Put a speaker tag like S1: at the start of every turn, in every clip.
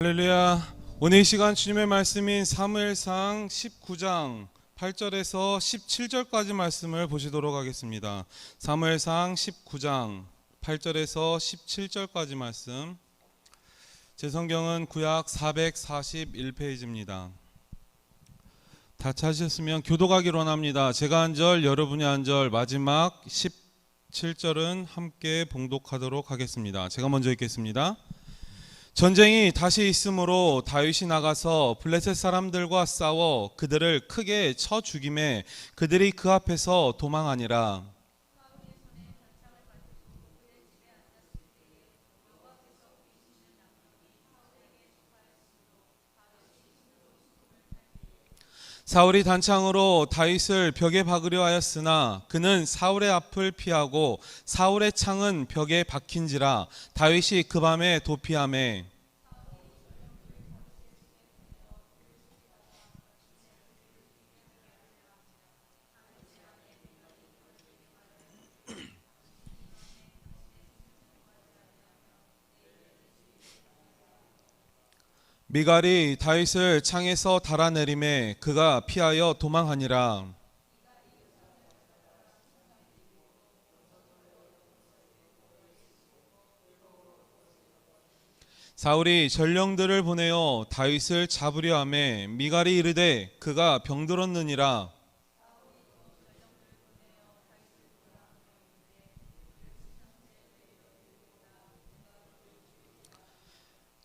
S1: 할렐루야. 오늘 이 시간 주님의 말씀인 사무엘상 19장 8절에서 17절까지 말씀을 보시도록 하겠습니다. 사무엘상 19장 8절에서 17절까지 말씀. 제 성경은 구약 441페이지입니다. 다 찾으셨으면 교독하기로 합니다. 제가 한 절, 여러분이 한 절, 마지막 17절은 함께 봉독하도록 하겠습니다. 제가 먼저 읽겠습니다. 전쟁이 다시 있으므로 다윗이 나가서 블레셋 사람들과 싸워 그들을 크게 쳐 죽임에 그들이 그 앞에서 도망하니라. 사울이 단창으로 다윗을 벽에 박으려 하였으나 그는 사울의 앞을 피하고 사울의 창은 벽에 박힌지라. 다윗이 그 밤에 도피하매 미갈이 다윗을 창에서 달아내림에 그가 피하여 도망하니라. 사울이 전령들을 보내어 다윗을 잡으려 하매 미갈이 이르되 그가 병들었느니라.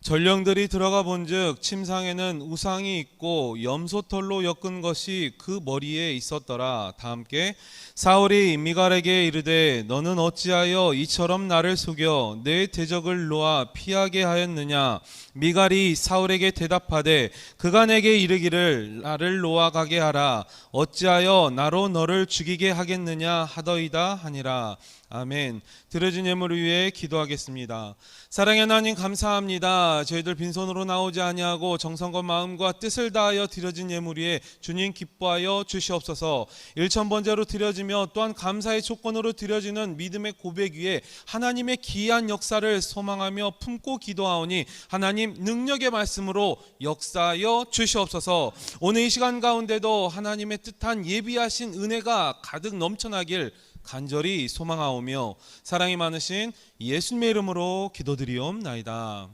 S1: 전령들이 들어가 본즉 침상에는 우상이 있고 염소털로 엮은 것이 그 머리에 있었더라. 다 함께. 사울이 미갈에게 이르되 너는 어찌하여 이처럼 나를 속여 내 대적을 놓아 피하게 하였느냐. 미갈이 사울에게 대답하되 그가 내게 이르기를 나를 놓아 가게 하라. 어찌하여 나로 너를 죽이게 하겠느냐 하더이다 하니라. 아멘. 드려진 예물을 위해 기도하겠습니다. 사랑의 하나님 감사합니다. 저희들 빈손으로 나오지 아니하고 정성과 마음과 뜻을 다하여 드려진 예물 위에 주님 기뻐하여 주시옵소서. 일천번제로 드려지며 또한 감사의 조건으로 드려지는 믿음의 고백 위에 하나님의 기이한 역사를 소망하며 품고 기도하오니 하나님 능력의 말씀으로 역사하여 주시옵소서. 오늘 이 시간 가운데도 하나님의 뜻한 예비하신 은혜가 가득 넘쳐나길 간절히 소망하오며 사랑이 많으신 예수님의 이름으로 기도드리옵나이다.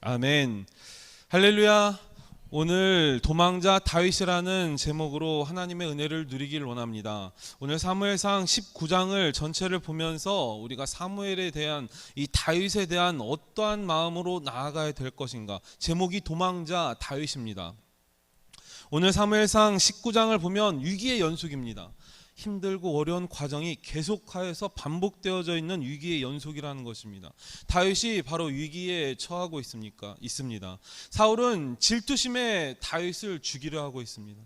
S1: 아멘. 할렐루야. 오늘 도망자 다윗이라는 제목으로 하나님의 은혜를 누리길 원합니다. 오늘 사무엘상 19장을 전체를 보면서 우리가 사무엘에 대한 이 다윗에 대한 어떠한 마음으로 나아가야 될 것인가. 제목이 도망자 다윗입니다. 오늘 사무엘상 19장을 보면 위기의 연속입니다. 힘들고 어려운 과정이 계속하여서 반복되어져 있는 위기의 연속이라는 것입니다. 다윗이 바로 위기에 처하고 있습니다. 사울은 질투심에 다윗을 죽이려 하고 있습니다.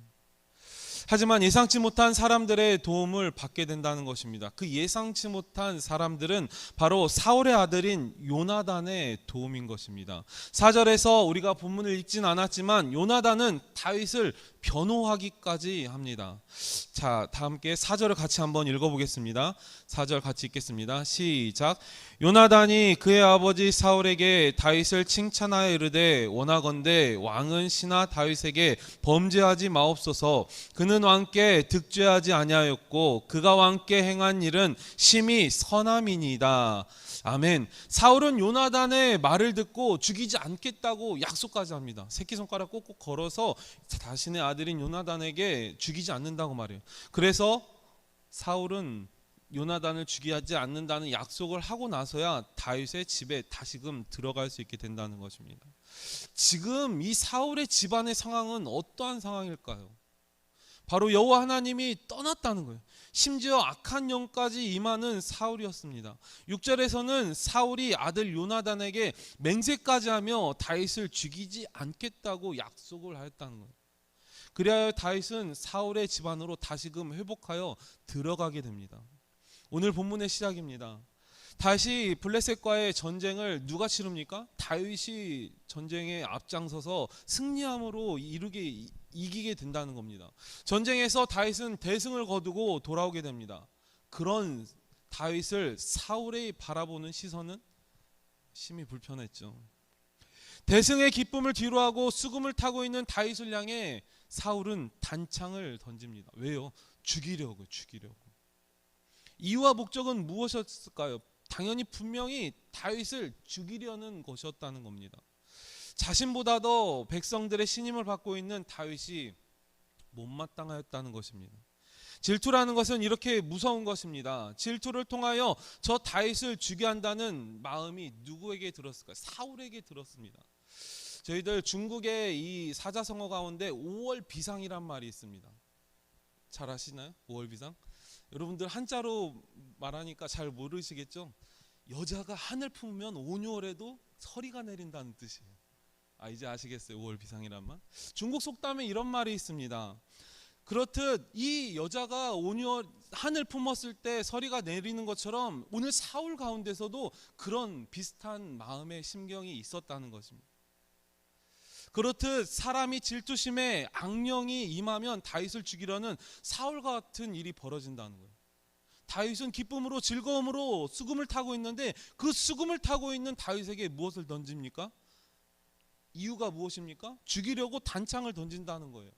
S1: 하지만 예상치 못한 사람들의 도움을 받게 된다는 것입니다. 그 예상치 못한 사람들은 바로 사울의 아들인 요나단의 도움인 것입니다. 4절에서 우리가 본문을 읽진 않았지만 요나단은 다윗을 변호하기까지 합니다. 자, 다 함께 4절을 같이 한번 읽어보겠습니다. 4절 같이 읽겠습니다. 시작. 요나단이 그의 아버지 사울에게 다윗을 칭찬하여 이르되 원하건대 왕은 신하 다윗에게 범죄하지 마옵소서. 그는 왕께 득죄하지 아니하였고 그가 왕께 행한 일은 심히 선함이니이다. 아멘. 사울은 요나단의 말을 듣고 죽이지 않겠다고 약속까지 합니다. 새끼손가락 꼭꼭 걸어서 자신의 아들인 요나단에게 죽이지 않는다고 말해요. 그래서 사울은 요나단을 죽이지 않는다는 약속을 하고 나서야 다윗의 집에 다시금 들어갈 수 있게 된다는 것입니다. 지금 이 사울의 집안의 상황은 어떠한 상황일까요? 바로 여호와 하나님이 떠났다는 거예요. 심지어 악한 영까지 임하는 사울이었습니다. 6절에서는 사울이 아들 요나단에게 맹세까지 하며 다윗을 죽이지 않겠다고 약속을 하였다는 거예요. 그리하여 다윗은 사울의 집안으로 다시금 회복하여 들어가게 됩니다. 오늘 본문의 시작입니다. 다시 블레셋과의 전쟁을 누가 치릅니까? 다윗이 전쟁에 앞장서서 승리함으로 이기게 된다는 겁니다. 전쟁에서 다윗은 대승을 거두고 돌아오게 됩니다. 그런 다윗을 사울이 바라보는 시선은 심히 불편했죠. 대승의 기쁨을 뒤로하고 수금을 타고 있는 다윗을 향해 사울은 단창을 던집니다. 왜요? 죽이려고. 이유와 목적은 무엇이었을까요? 당연히 분명히 다윗을 죽이려는 것이었다는 겁니다. 자신보다도 백성들의 신임을 받고 있는 다윗이 못마땅하였다는 것입니다. 질투라는 것은 이렇게 무서운 것입니다. 질투를 통하여 저 다윗을 죽여야 한다는 마음이 누구에게 들었을까요? 사울에게 들었습니다. 저희들 중국의 이 사자성어 가운데 5월 비상이란 말이 있습니다. 잘 아시나요? 5월 비상? 여러분들 한자로 말하니까 잘 모르시겠죠? 여자가 한을 품으면 5, 6월에도 서리가 내린다는 뜻이에요. 이제 아시겠어요? 5월 비상이란 말. 중국 속담에 이런 말이 있습니다. 그렇듯 이 여자가 5, 6월 한을 품었을 때 서리가 내리는 것처럼 오늘 사울 가운데서도 그런 비슷한 마음의 심경이 있었다는 것입니다. 그렇듯 사람이 질투심에 악령이 임하면 다윗을 죽이려는 사울과 같은 일이 벌어진다는 거예요. 다윗은 기쁨으로 즐거움으로 수금을 타고 있는데 그 수금을 타고 있는 다윗에게 무엇을 던집니까? 이유가 무엇입니까? 죽이려고 단창을 던진다는 거예요.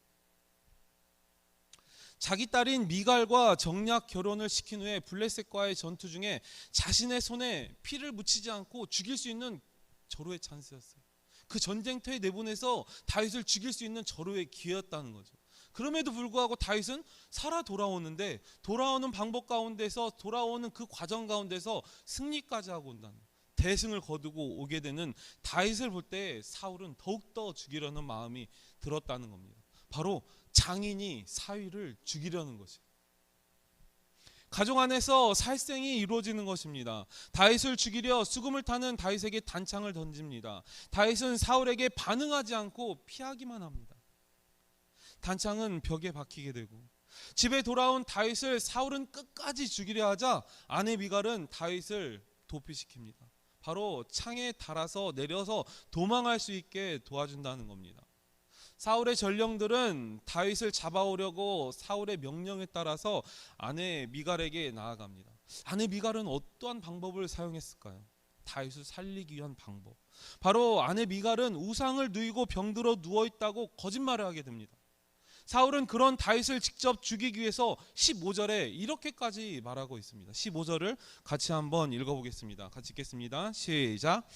S1: 자기 딸인 미갈과 정략 결혼을 시킨 후에 블레셋과의 전투 중에 자신의 손에 피를 묻히지 않고 죽일 수 있는 절호의 찬스였어요. 그 전쟁터에 내보내서 다윗을 죽일 수 있는 절호의 기회였다는 거죠. 그럼에도 불구하고 다윗은 살아 돌아오는데 돌아오는 방법 가운데서 돌아오는 그 과정 가운데서 승리까지 하고 온다는 거예요. 대승을 거두고 오게 되는 다윗을 볼 때 사울은 더욱더 죽이려는 마음이 들었다는 겁니다. 바로 장인이 사위를 죽이려는 것이에요. 가족 안에서 살생이 이루어지는 것입니다. 다윗을 죽이려 수금을 타는 다윗에게 단창을 던집니다. 다윗은 사울에게 반응하지 않고 피하기만 합니다. 단창은 벽에 박히게 되고 집에 돌아온 다윗을 사울은 끝까지 죽이려 하자 아내 미갈은 다윗을 도피시킵니다. 바로 창에 달아서 내려서 도망할 수 있게 도와준다는 겁니다. 사울의 전령들은 다윗을 잡아오려고 사울의 명령에 따라서 아내 미갈에게 나아갑니다. 아내 미갈은 어떠한 방법을 사용했을까요? 다윗을 살리기 위한 방법. 바로 아내 미갈은 우상을 누이고 병들어 누워있다고 거짓말을 하게 됩니다. 사울은 그런 다윗을 직접 죽이기 위해서 15절에 이렇게까지 말하고 있습니다. 15절을 같이 한번 읽어보겠습니다. 같이 읽겠습니다. 시작.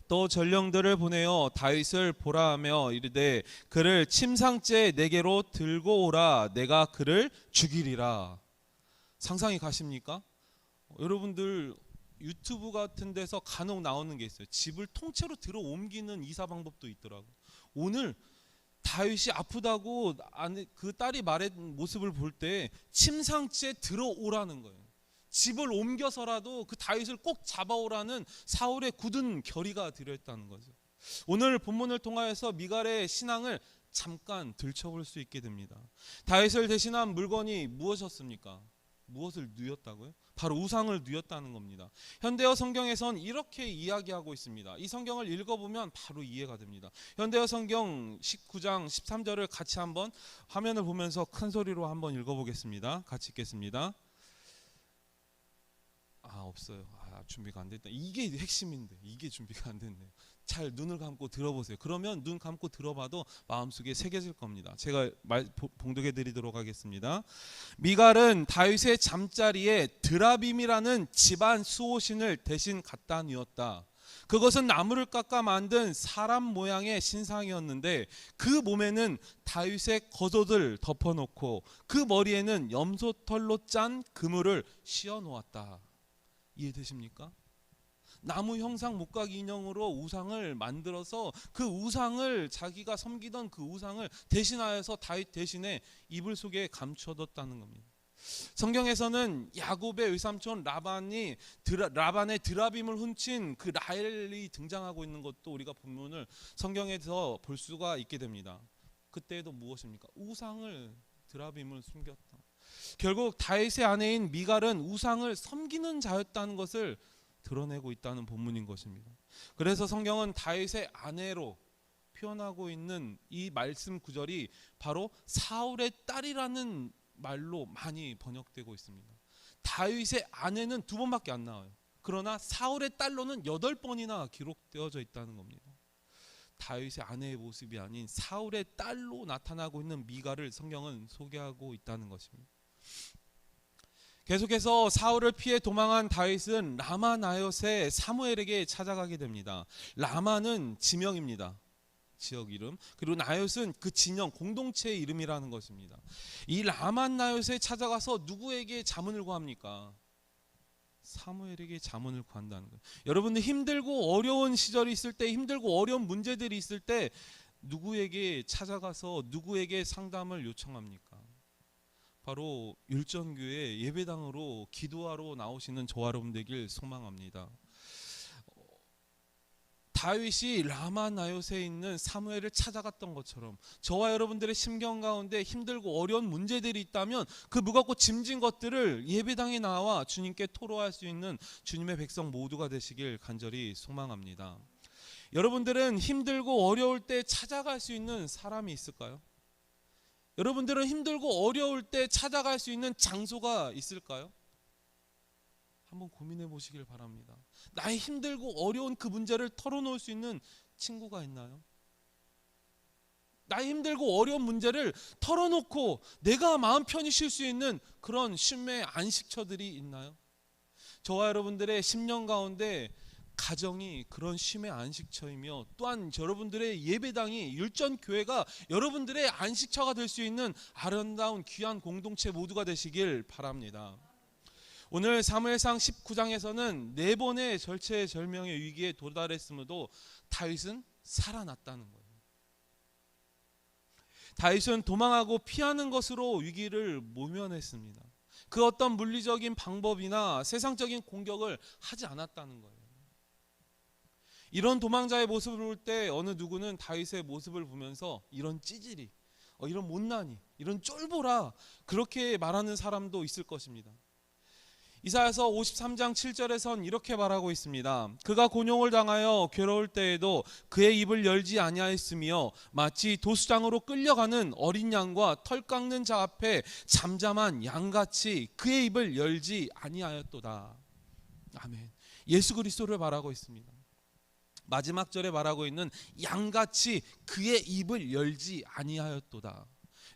S1: 또 전령들을 보내어 다윗을 보라 하며 이르되 그를 침상째 내게로 들고 오라. 내가 그를 죽이리라. 상상이 가십니까? 여러분들 유튜브 같은 데서 간혹 나오는 게 있어요. 집을 통째로 들어 옮기는 이사 방법도 있더라고요. 오늘 다윗이 아프다고 그 딸이 말한 모습을 볼 때 침상째 들어오라는 거예요. 집을 옮겨서라도 그 다윗을 꼭 잡아오라는 사울의 굳은 결의가 들어있다는 거죠. 오늘 본문을 통하여서 미갈의 신앙을 잠깐 들춰볼 수 있게 됩니다. 다윗을 대신한 물건이 무엇이었습니까? 무엇을 누였다고요? 바로 우상을 누였다는 겁니다. 현대어 성경에선 이렇게 이야기하고 있습니다. 이 성경을 읽어보면 바로 이해가 됩니다. 현대어 성경 19장 13절을 같이 한번 화면을 보면서 큰 소리로 한번 읽어보겠습니다. 같이 읽겠습니다. 없어요. 준비가 안 됐다. 이게 핵심인데 이게 준비가 안 됐네요. 잘 눈을 감고 들어보세요. 그러면 눈 감고 들어봐도 마음속에 새겨질 겁니다. 제가 봉독해 드리도록 하겠습니다. 미갈은 다윗의 잠자리에 드라빔이라는 집안 수호신을 대신 갖다 뉘었다. 그것은 나무를 깎아 만든 사람 모양의 신상이었는데 그 몸에는 다윗의 겉옷을 덮어놓고 그 머리에는 염소털로 짠 그물을 씌워 놓았다. 이해되십니까? 나무 형상 목각 인형으로 우상을 만들어서 그 우상을 자기가 섬기던 그 우상을 대신하여서 다윗 대신에 이불 속에 감춰뒀다는 겁니다. 성경에서는 야곱의 외삼촌 라반의 드라빔을 훔친 그 라헬이 등장하고 있는 것도 우리가 본문을 성경에서 볼 수가 있게 됩니다. 그때도 무엇입니까? 우상을 드라빔을 숨겼다. 결국 다윗의 아내인 미갈은 우상을 섬기는 자였다는 것을 드러내고 있다는 본문인 것입니다. 그래서 성경은 다윗의 아내로 표현하고 있는 이 말씀 구절이 바로 사울의 딸이라는 말로 많이 번역되고 있습니다. 다윗의 아내는 2번밖에 안 나와요. 그러나 사울의 딸로는 8번이나 기록되어져 있다는 겁니다. 다윗의 아내의 모습이 아닌 사울의 딸로 나타나고 있는 미갈을 성경은 소개하고 있다는 것입니다. 계속해서 사울을 피해 도망한 다윗은 라마나요세 사무엘에게 찾아가게 됩니다. 라마는 지명입니다. 지역 이름. 그리고 나요스는 그 진영 공동체의 이름이라는 것입니다. 이 라마나요스에 찾아가서 누구에게 자문을 구합니까? 사무엘에게 자문을 구한다는 거예요. 여러분들 힘들고 어려운 시절이 있을 때, 힘들고 어려운 문제들이 있을 때 누구에게 찾아가서 누구에게 상담을 요청합니까? 바로 율전교회 예배당으로 기도하러 나오시는 저와 여러분 되길 소망합니다. 다윗이 라마나요스에 있는 사무엘을 찾아갔던 것처럼 저와 여러분들의 심경 가운데 힘들고 어려운 문제들이 있다면 그 무겁고 짐진 것들을 예배당에 나와 주님께 토로할 수 있는 주님의 백성 모두가 되시길 간절히 소망합니다. 여러분들은 힘들고 어려울 때 찾아갈 수 있는 사람이 있을까요? 여러분들은 힘들고 어려울 때 찾아갈 수 있는 장소가 있을까요? 한번 고민해 보시길 바랍니다. 나의 힘들고 어려운 그 문제를 털어놓을 수 있는 친구가 있나요? 나의 힘들고 어려운 문제를 털어놓고 내가 마음 편히 쉴 수 있는 그런 쉼의 안식처들이 있나요? 저와 여러분들의 10년 가운데 가정이 그런 쉼의 안식처이며 또한 여러분들의 예배당이 율전교회가 여러분들의 안식처가 될 수 있는 아름다운 귀한 공동체 모두가 되시길 바랍니다. 오늘 사무엘상 19장에서는 4번의 절체절명의 위기에 도달했음에도 다윗은 살아났다는 거예요. 다윗은 도망하고 피하는 것으로 위기를 모면했습니다. 그 어떤 물리적인 방법이나 세상적인 공격을 하지 않았다는 거예요. 이런 도망자의 모습을 볼 때 어느 누구는 다윗의 모습을 보면서 이런 찌질이, 이런 못난이, 이런 쫄보라 그렇게 말하는 사람도 있을 것입니다. 이사야서 53장 7절에선 이렇게 말하고 있습니다. 그가 곤욕을 당하여 괴로울 때에도 그의 입을 열지 아니하였으며 마치 도수장으로 끌려가는 어린 양과 털 깎는 자 앞에 잠잠한 양같이 그의 입을 열지 아니하였도다. 아멘. 예수 그리스도를 말하고 있습니다. 마지막 절에 말하고 있는 양같이 그의 입을 열지 아니하였도다.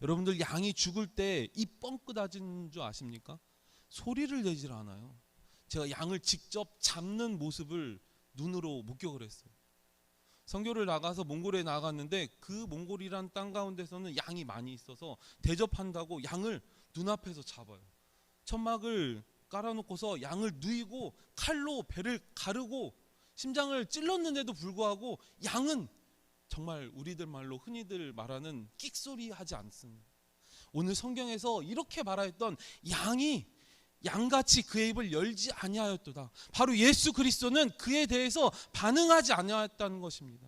S1: 여러분들 양이 죽을 때 입 뻥끗하진 줄 아십니까? 소리를 내질 않아요. 제가 양을 직접 잡는 모습을 눈으로 목격을 했어요. 선교를 나가서 몽골에 나갔는데 그 몽골이란 땅 가운데서는 양이 많이 있어서 대접한다고 양을 눈앞에서 잡아요. 천막을 깔아놓고서 양을 누이고 칼로 배를 가르고 심장을 찔렀는데도 불구하고 양은 정말 우리들 말로 흔히들 말하는 끽소리 하지 않습니다. 오늘 성경에서 이렇게 말하였던 양이 양같이 그의 입을 열지 아니하였도다. 바로 예수 그리스도는 그에 대해서 반응하지 아니하였다는 것입니다.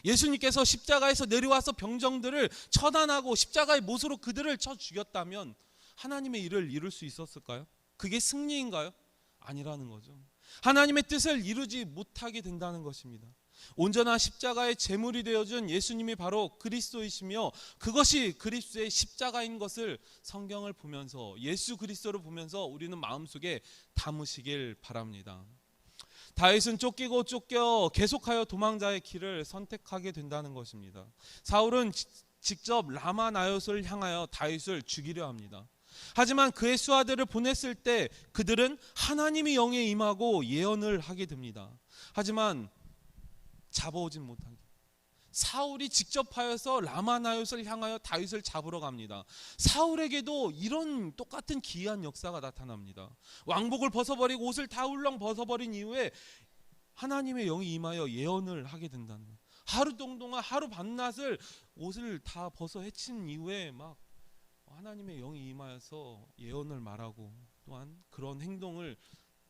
S1: 예수님께서 십자가에서 내려와서 병정들을 처단하고 십자가의 못으로 그들을 쳐 죽였다면 하나님의 일을 이룰 수 있었을까요? 그게 승리인가요? 아니라는 거죠. 하나님의 뜻을 이루지 못하게 된다는 것입니다. 온전한 십자가의 제물이 되어준 예수님이 바로 그리스도이시며 그것이 그리스도의 십자가인 것을 성경을 보면서 예수 그리스도를 보면서 우리는 마음속에 담으시길 바랍니다. 다윗은 쫓기고 쫓겨 계속하여 도망자의 길을 선택하게 된다는 것입니다. 사울은 직접 라마나요스를 향하여 다윗을 죽이려 합니다. 하지만 그의 수하들을 보냈을 때 그들은 하나님의 영에 임하고 예언을 하게 됩니다. 하지만 잡아오진 못하게. 사울이 직접 하여서 라마나요스를 향하여 다윗을 잡으러 갑니다. 사울에게도 이런 똑같은 기이한 역사가 나타납니다. 왕복을 벗어버리고 옷을 다 울렁 벗어버린 이후에 하나님의 영이 임하여 예언을 하게 된다는 거예요. 하루 동안 하루 반낮을 옷을 다 벗어 헤친 이후에 막 하나님의 영이 임하여서 예언을 말하고 또한 그런 행동을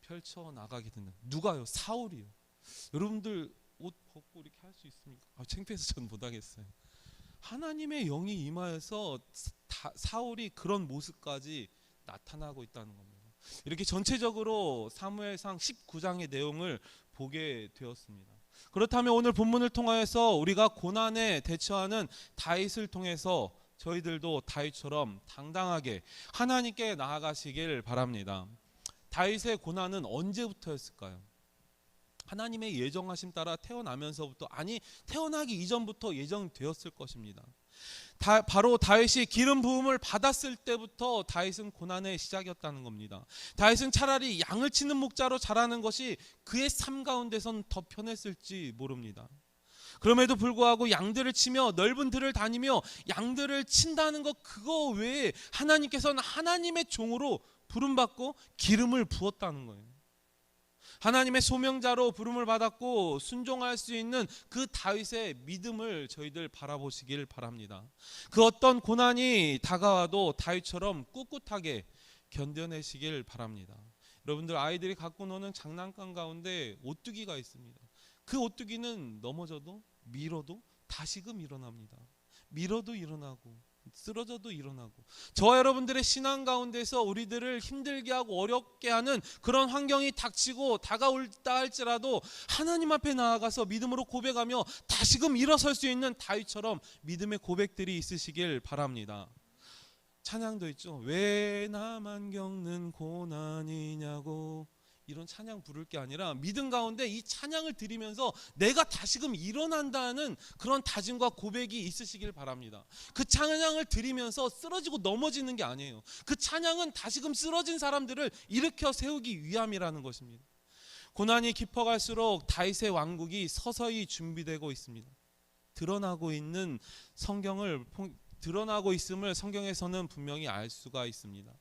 S1: 펼쳐 나가게 된다. 누가요? 사울이요. 여러분들 옷 벗고 이렇게 할 수 있습니까? 창피해서 전 못하겠어요. 하나님의 영이 임하여서 사울이 그런 모습까지 나타나고 있다는 겁니다. 이렇게 전체적으로 사무엘상 19장의 내용을 보게 되었습니다. 그렇다면 오늘 본문을 통하여서 우리가 고난에 대처하는 다윗을 통해서 저희들도 다윗처럼 당당하게 하나님께 나아가시길 바랍니다. 다윗의 고난은 언제부터였을까요? 하나님의 예정하심 따라 태어나면서부터, 아니 태어나기 이전부터 예정되었을 것입니다. 바로 다윗이 기름 부음을 받았을 때부터 다윗은 고난의 시작이었다는 겁니다. 다윗은 차라리 양을 치는 목자로 자라는 것이 그의 삶 가운데선 더 편했을지 모릅니다. 그럼에도 불구하고 양들을 치며 넓은 들을 다니며 양들을 친다는 것, 그거 외에 하나님께서는 하나님의 종으로 부름받고 기름을 부었다는 거예요. 하나님의 소명자로 부름을 받았고 순종할 수 있는 그 다윗의 믿음을 저희들 바라보시길 바랍니다. 그 어떤 고난이 다가와도 다윗처럼 꿋꿋하게 견뎌내시길 바랍니다. 여러분들, 아이들이 갖고 노는 장난감 가운데 오뚜기가 있습니다. 그 오뚜기는 넘어져도 밀어도 다시금 일어납니다. 밀어도 일어나고 쓰러져도 일어나고, 저와 여러분들의 신앙 가운데서 우리들을 힘들게 하고 어렵게 하는 그런 환경이 닥치고 다가올다 할지라도 하나님 앞에 나아가서 믿음으로 고백하며 다시금 일어설 수 있는 다윗처럼 믿음의 고백들이 있으시길 바랍니다. 찬양도 있죠. 왜 나만 겪는 고난이냐고, 이런 찬양 부를 게 아니라 믿음 가운데 이 찬양을 드리면서 내가 다시금 일어난다는 그런 다짐과 고백이 있으시길 바랍니다. 그 찬양을 드리면서 쓰러지고 넘어지는 게 아니에요. 그 찬양은 다시금 쓰러진 사람들을 일으켜 세우기 위함이라는 것입니다. 고난이 깊어갈수록 다윗의 왕국이 서서히 준비되고 있습니다. 드러나고 있음을 성경에서는 분명히 알 수가 있습니다.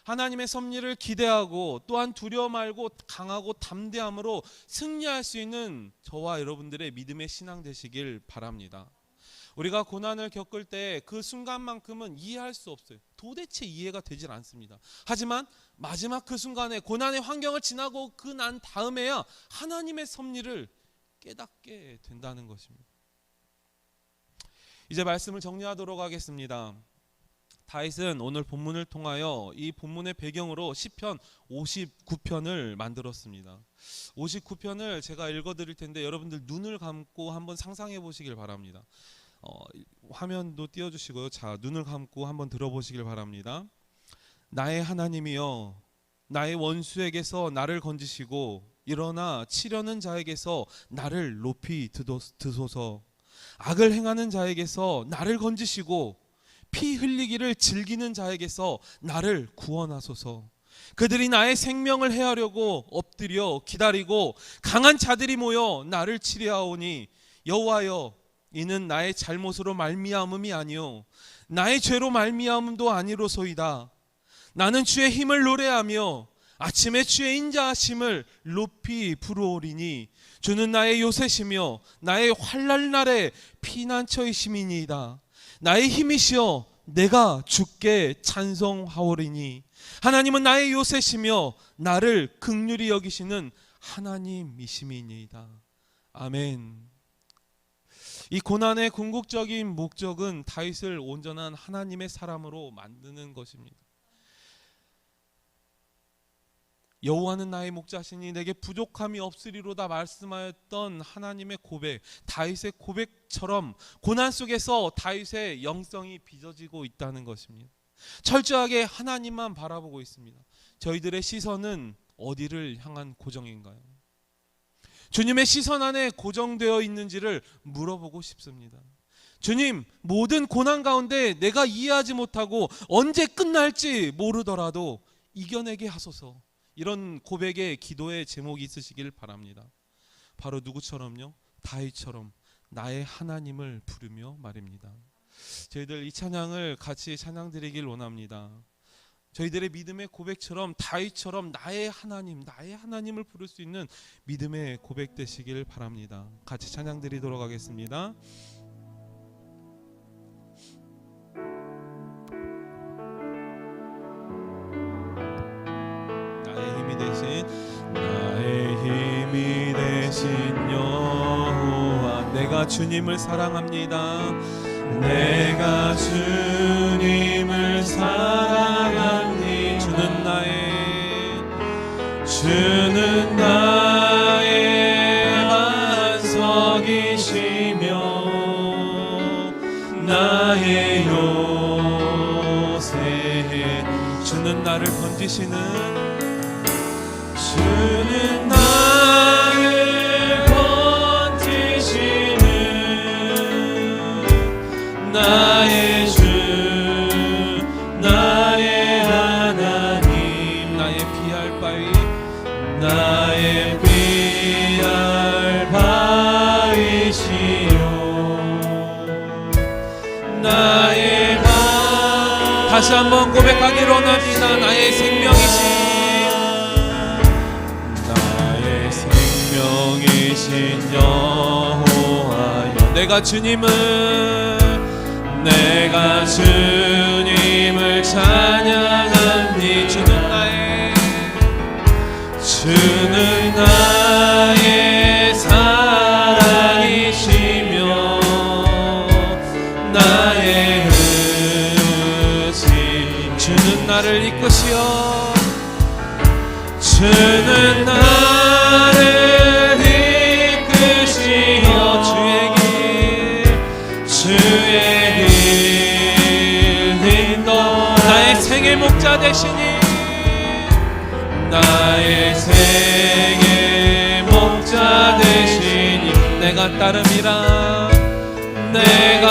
S1: 하나님의 섭리를 기대하고 또한 두려워 말고 강하고 담대함으로 승리할 수 있는 저와 여러분들의 믿음의 신앙 되시길 바랍니다. 우리가 고난을 겪을 때 그 순간만큼은 이해할 수 없어요. 도대체 이해가 되질 않습니다. 하지만 마지막 그 순간에 고난의 환경을 지나고 그 난 다음에야 하나님의 섭리를 깨닫게 된다는 것입니다. 이제 말씀을 정리하도록 하겠습니다. 다윗은 오늘 본문을 통하여 이 본문의 배경으로 시편 59편을 만들었습니다. 59편을 제가 읽어드릴 텐데 여러분들 눈을 감고 한번 상상해 보시길 바랍니다. 화면도 띄워주시고요. 자, 눈을 감고 한번 들어보시길 바랍니다. 나의 하나님이여, 나의 원수에게서 나를 건지시고 일어나 치려는 자에게서 나를 높이 드소서. 악을 행하는 자에게서 나를 건지시고 피 흘리기를 즐기는 자에게서 나를 구원하소서. 그들이 나의 생명을 해하려고 엎드려 기다리고 강한 자들이 모여 나를 치려하오니 여호와여, 이는 나의 잘못으로 말미암음이 아니요 나의 죄로 말미암음도 아니로소이다. 나는 주의 힘을 노래하며 아침에 주의 인자하심을 높이 부르오리니 주는 나의 요새시며 나의 환난 날에 피난처이심이니이다. 나의 힘이시여 내가 주께 찬송하오리니 하나님은 나의 요새시며 나를 긍휼히 여기시는 하나님이심이니이다. 아멘. 이 고난의 궁극적인 목적은 다윗을 온전한 하나님의 사람으로 만드는 것입니다. 여호와는 나의 목자시니 내게 부족함이 없으리로다 말씀하였던 하나님의 고백, 다윗의 고백처럼 고난 속에서 다윗의 영성이 빚어지고 있다는 것입니다. 철저하게 하나님만 바라보고 있습니다. 저희들의 시선은 어디를 향한 고정인가요? 주님의 시선 안에 고정되어 있는지를 물어보고 싶습니다. 주님, 모든 고난 가운데 내가 이해하지 못하고 언제 끝날지 모르더라도 이겨내게 하소서. 이런 고백의 기도의 제목이 있으시길 바랍니다. 바로 누구처럼요? 다윗처럼 나의 하나님을 부르며 말입니다. 저희들 이 찬양을 같이 찬양 드리길 원합니다. 저희들의 믿음의 고백처럼 다윗처럼 나의 하나님을 부를 수 있는 믿음의 고백 되시길 바랍니다. 같이 찬양 드리도록 하겠습니다. 나의 힘이 되신 여호와, 내가 주님을 사랑합니다. 내가 주님을 사랑하니 주는 나의 반석이시며 나의 요새. 주는 나를 건지시는, 주는 나를 나의 주 나의 하나님 나의 피할 바위 나의 피할 바위시요 나의 다시 한번 고백하기로 원합니다. 나의 생명이신 나의 생명이신 여호와여 내가 주님을 찬양합니 주는 나의 사랑이시며 나의 의지 주는 나를 이끄시어 주는 나를 이끄시어 주의 길 인도 나의 생의 목자 되시니 나의 생의 목자 되시니 내가 따름이라 내가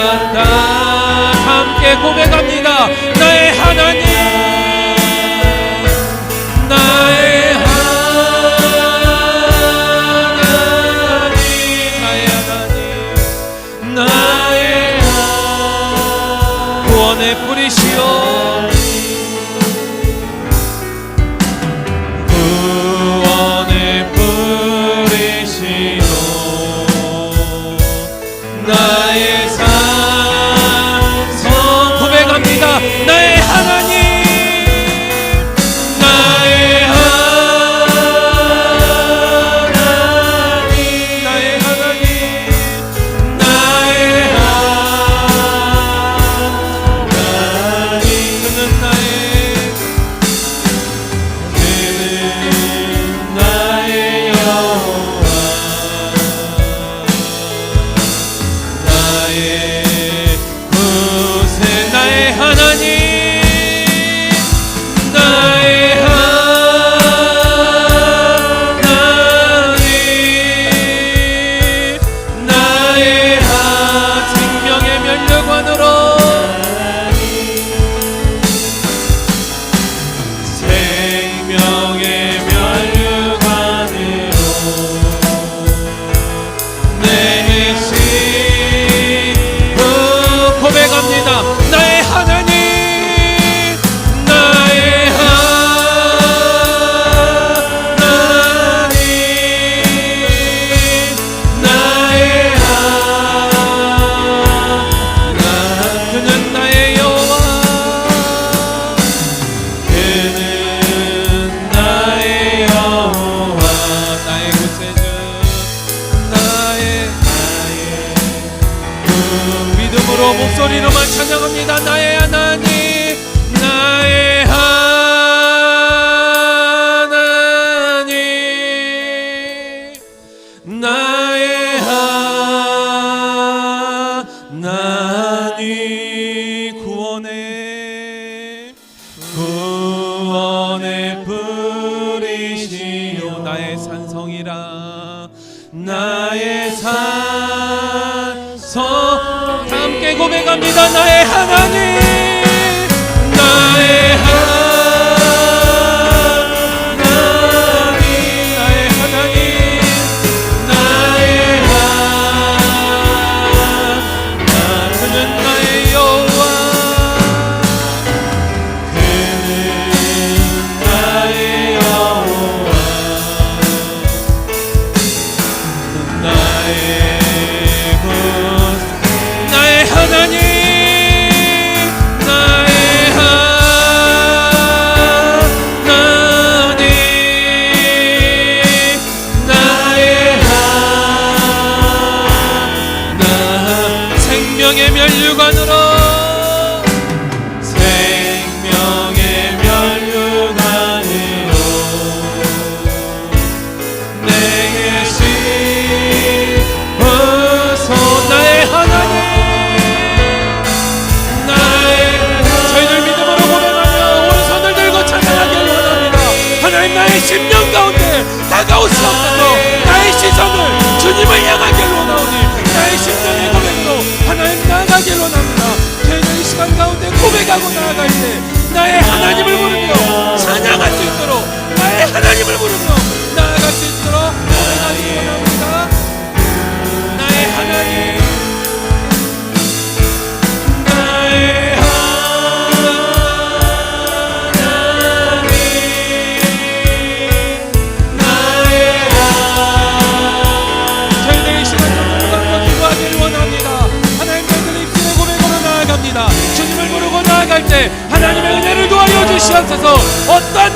S1: 함께 고백합니다. 나의 하나님 나의 하나님 나의 구원의 뿌리시오 구원의 뿌리시오 나의 산성 고백합니다. 나의 하나님 나의 하나님 나의 하나님 나의 하나님 그는 나의 여호와 나의 구세 나의 하나님 나의 하나님 나의 생명의 면류관으로 생명의 면류관으로 내시 고백합니다. 나의 하나님 나의 하나님 나의 하나님 그는 나의 여호와 그는 나의 여호와 나의 구세주 나의 믿음으로 목소리로만 찬양합니다. 나의 하나님 나의 하나님 나의 하나님 구원의 뿌리시오 나의 산성이라 나의 산성 함께 고백합니다. 나의 하나님 나의 하나님 나의 하나님 나의 하나님 그는 나의 여호와 그는 나의 여호와 나의 나의 하나님 나의 하나님 나의 하나님 생명의 면류관으로 생명의 면류관으로 내게 씌우소 나의 하나님 저희들 믿음으로 고백하며 오른손을 들고 찬양하기를 원합니다. 하나님 나의 심령 가운데 다가오시옵소서 나의 시선을 주님을 향하기를 원하오니 나의 심령의 고백도 하나님 나아가기를 원합니다.
S2: 기도하고 나아갈 때 나의 하나님을 부르며 찬양할 수 있도록 나의 하나님을 부르며 나아갈 수 있도록 고백하기 원합니다. 나의 하나님, 나의 저희들 이 시간 누구보다 기도하기를 원합니다. 하나님 저희들 입술의 고백으로 나아갑니다. 주님을 부르고 나아갈 때 하나님의 은혜를 도와여 주시옵소서. 어떠한